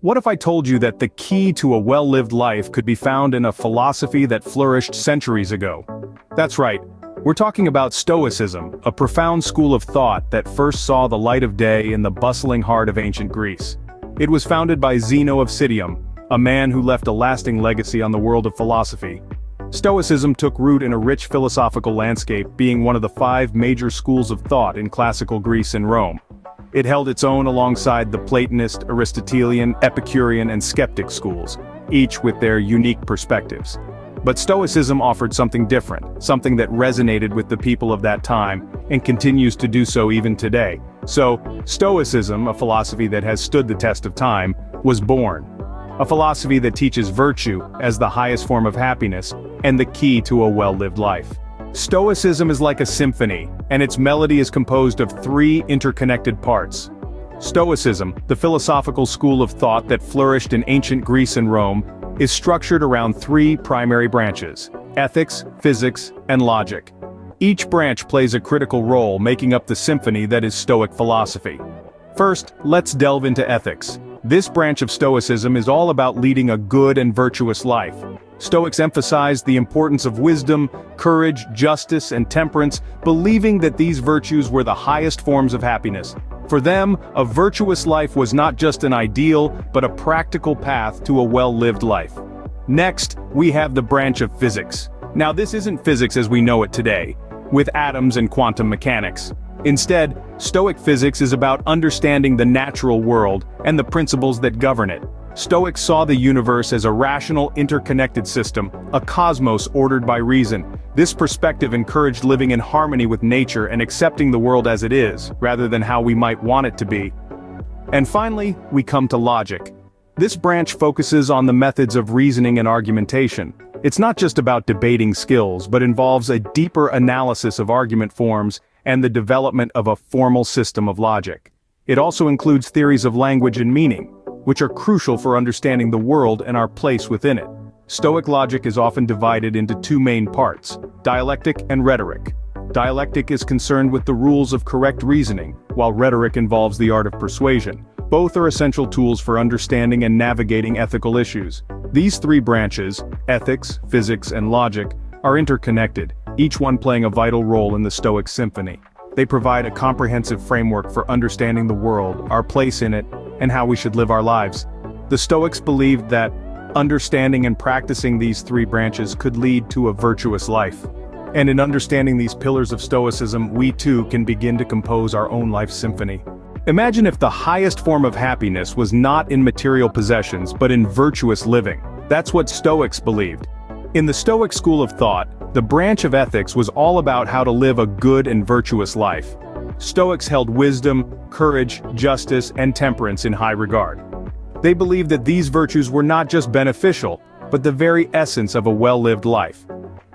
What if I told you that the key to a well-lived life could be found in a philosophy that flourished centuries ago? That's right, we're talking about Stoicism, a profound school of thought that first saw the light of day in the bustling heart of ancient Greece. It was founded by Zeno of Citium, a man who left a lasting legacy on the world of philosophy. Stoicism took root in a rich philosophical landscape, being one of the 5 major schools of thought in classical Greece and Rome. It held its own alongside the Platonist, Aristotelian, Epicurean and Skeptic schools, each with their unique perspectives. But Stoicism offered something different, something that resonated with the people of that time, and continues to do so even today. So, Stoicism, a philosophy that has stood the test of time, was born. A philosophy that teaches virtue as the highest form of happiness, and the key to a well-lived life. Stoicism is like a symphony, and its melody is composed of 3 interconnected parts. Stoicism, the philosophical school of thought that flourished in ancient Greece and Rome, is structured around 3 primary branches: ethics, physics, and logic. Each branch plays a critical role, making up the symphony that is Stoic philosophy. First, let's delve into ethics. This branch of Stoicism is all about leading a good and virtuous life. Stoics emphasized the importance of wisdom, courage, justice, and temperance, believing that these virtues were the highest forms of happiness. For them, a virtuous life was not just an ideal, but a practical path to a well-lived life. Next, we have the branch of physics. Now this isn't physics as we know it today, with atoms and quantum mechanics. Instead, Stoic physics is about understanding the natural world and the principles that govern it. Stoics saw the universe as a rational, interconnected system, a cosmos ordered by reason. This perspective encouraged living in harmony with nature and accepting the world as it is, rather than how we might want it to be. And finally, we come to logic. This branch focuses on the methods of reasoning and argumentation. It's not just about debating skills, but involves a deeper analysis of argument forms and the development of a formal system of logic. It also includes theories of language and meaning, which are crucial for understanding the world and our place within it. Stoic logic is often divided into 2 main parts: dialectic and rhetoric. Dialectic is concerned with the rules of correct reasoning, while rhetoric involves the art of persuasion. Both are essential tools for understanding and navigating ethical issues. These 3 branches, ethics, physics, and logic, are interconnected, each one playing a vital role in the Stoic symphony. They provide a comprehensive framework for understanding the world, our place in it, and how we should live our lives. The Stoics believed that understanding and practicing these 3 branches could lead to a virtuous life. And in understanding these pillars of Stoicism, we too can begin to compose our own life symphony. Imagine if the highest form of happiness was not in material possessions, but in virtuous living. That's what Stoics believed. In the Stoic school of thought, the branch of ethics was all about how to live a good and virtuous life. Stoics held wisdom, courage, justice, and temperance in high regard. They believed that these virtues were not just beneficial, but the very essence of a well-lived life.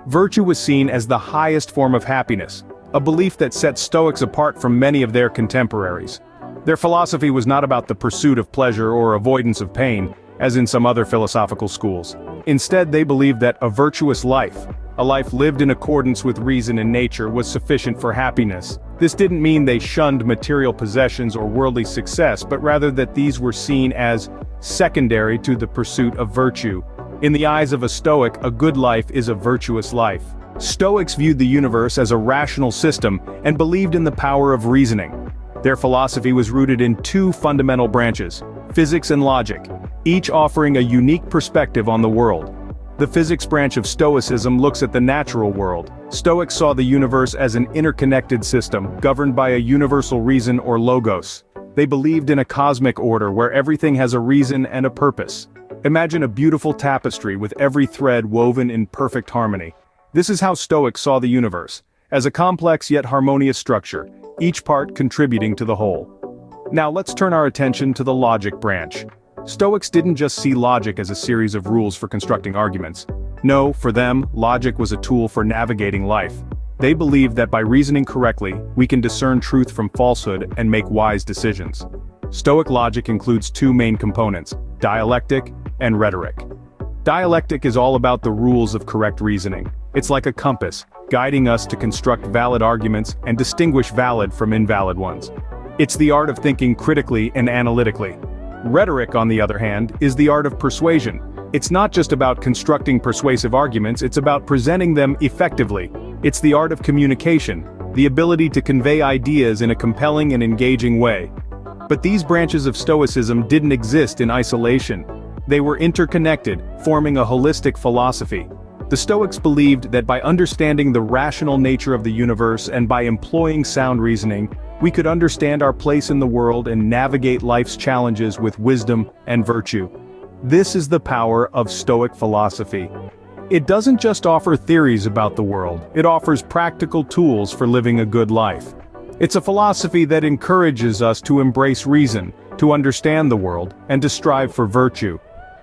Virtue was seen as the highest form of happiness, a belief that set Stoics apart from many of their contemporaries. Their philosophy was not about the pursuit of pleasure or avoidance of pain, as in some other philosophical schools. Instead, they believed that a virtuous life, a life lived in accordance with reason and nature, was sufficient for happiness. This didn't mean they shunned material possessions or worldly success, but rather that these were seen as secondary to the pursuit of virtue. In the eyes of a Stoic, a good life is a virtuous life. Stoics viewed the universe as a rational system and believed in the power of reasoning. Their philosophy was rooted in 2 fundamental branches: physics and logic, each offering a unique perspective on the world. The physics branch of Stoicism looks at the natural world. Stoics saw the universe as an interconnected system, governed by a universal reason or logos. They believed in a cosmic order where everything has a reason and a purpose. Imagine a beautiful tapestry with every thread woven in perfect harmony. This is how Stoics saw the universe, as a complex yet harmonious structure, each part contributing to the whole. Now let's turn our attention to the logic branch. Stoics didn't just see logic as a series of rules for constructing arguments. No, for them, logic was a tool for navigating life. They believed that by reasoning correctly, we can discern truth from falsehood and make wise decisions. Stoic logic includes 2 main components: dialectic and rhetoric. Dialectic is all about the rules of correct reasoning. It's like a compass, guiding us to construct valid arguments and distinguish valid from invalid ones. It's the art of thinking critically and analytically. Rhetoric, on the other hand, is the art of persuasion. It's not just about constructing persuasive arguments, it's about presenting them effectively. It's the art of communication, the ability to convey ideas in a compelling and engaging way. But these branches of Stoicism didn't exist in isolation. They were interconnected, forming a holistic philosophy. The Stoics believed that by understanding the rational nature of the universe and by employing sound reasoning, we could understand our place in the world and navigate life's challenges with wisdom and virtue. This is the power of Stoic philosophy. It doesn't just offer theories about the world, it offers practical tools for living a good life. It's a philosophy that encourages us to embrace reason, to understand the world, and to strive for virtue.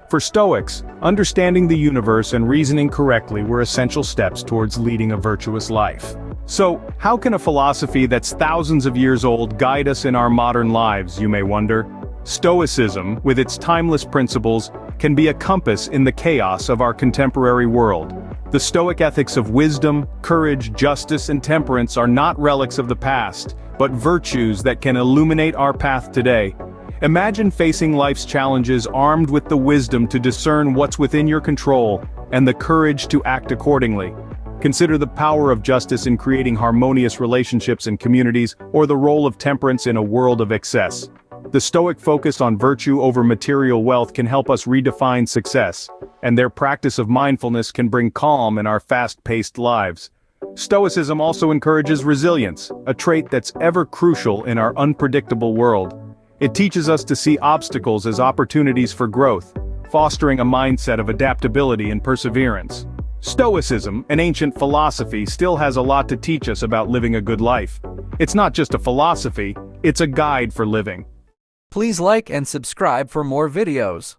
For Stoics, understanding the universe and reasoning correctly were essential steps towards leading a virtuous life. So, how can a philosophy that's thousands of years old guide us in our modern lives, you may wonder? Stoicism, with its timeless principles, can be a compass in the chaos of our contemporary world. The Stoic ethics of wisdom, courage, justice, and temperance are not relics of the past, but virtues that can illuminate our path today. Imagine facing life's challenges armed with the wisdom to discern what's within your control, and the courage to act accordingly. Consider the power of justice in creating harmonious relationships and communities, or the role of temperance in a world of excess. The Stoic focus on virtue over material wealth can help us redefine success, and their practice of mindfulness can bring calm in our fast-paced lives. Stoicism also encourages resilience, a trait that's ever crucial in our unpredictable world. It teaches us to see obstacles as opportunities for growth, fostering a mindset of adaptability and perseverance. Stoicism, an ancient philosophy, still has a lot to teach us about living a good life. It's not just a philosophy, it's a guide for living. Please like and subscribe for more videos.